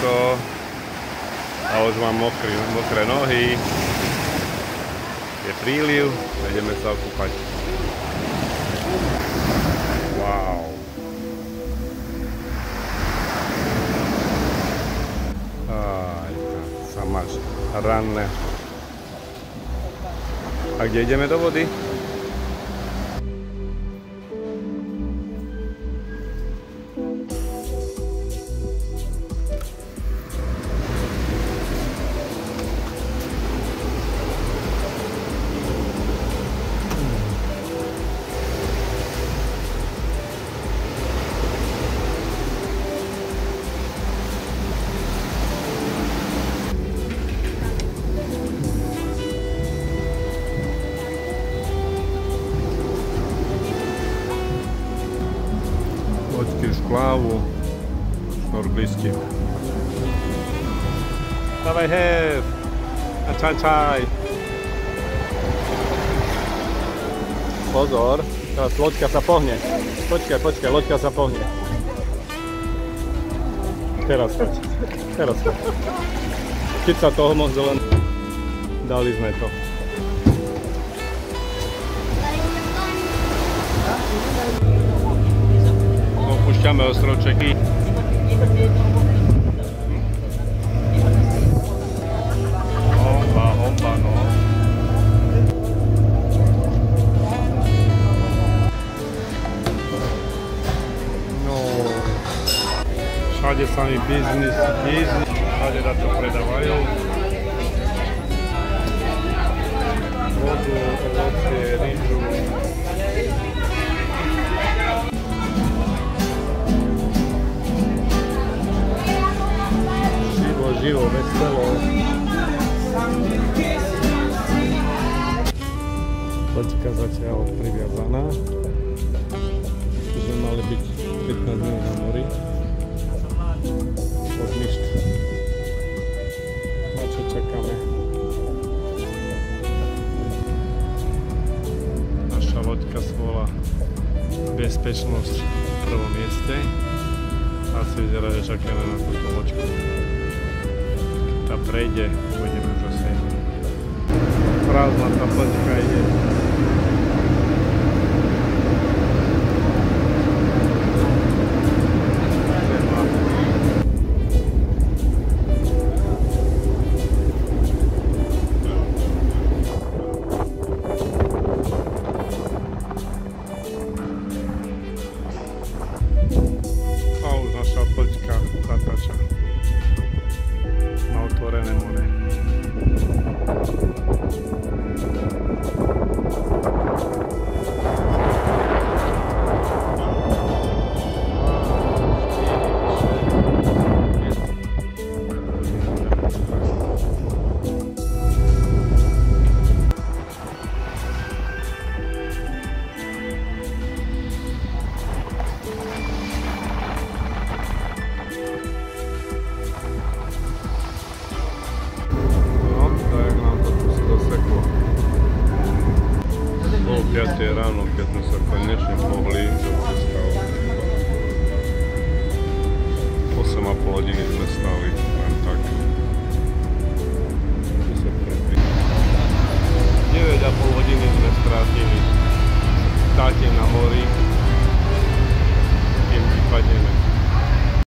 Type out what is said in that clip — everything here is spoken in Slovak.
slnko a už mám mokré nohy. Je príliv, ideme sa okúpať. Wow. Aj, sa máš ranné. A kde ideme do vody? Plávu, šnorklisti. Dávaj her! A čaj! Pozor, teraz loďka sa pohne. Počkaj, loďka sa pohne. Teraz choď. Keď sa toho mohol len... Dali sme to. Opúšťame ostrovčeky. Homba, no. No. Všade sami biznis, všade na to predávajú. Vodu, ovocie, rýžu. Živo, veselo. Loďka zatiaľ priviazaná. Že mali byť 15 dní na mori. Od ništ. Na čo čakáme? Naša loďka sa volá Bezpečnosť v prvom mieste. Asi vyzerá, že čakáme na túto loďku. Tá prejde, pôjdeme už asi. Prázdna tá loďka ide. A už naša loďka zatáča na otvorené more. O 5 ráno, keď sme sa konečne pohli do prestávky. 8,5 hodiny sme stáli.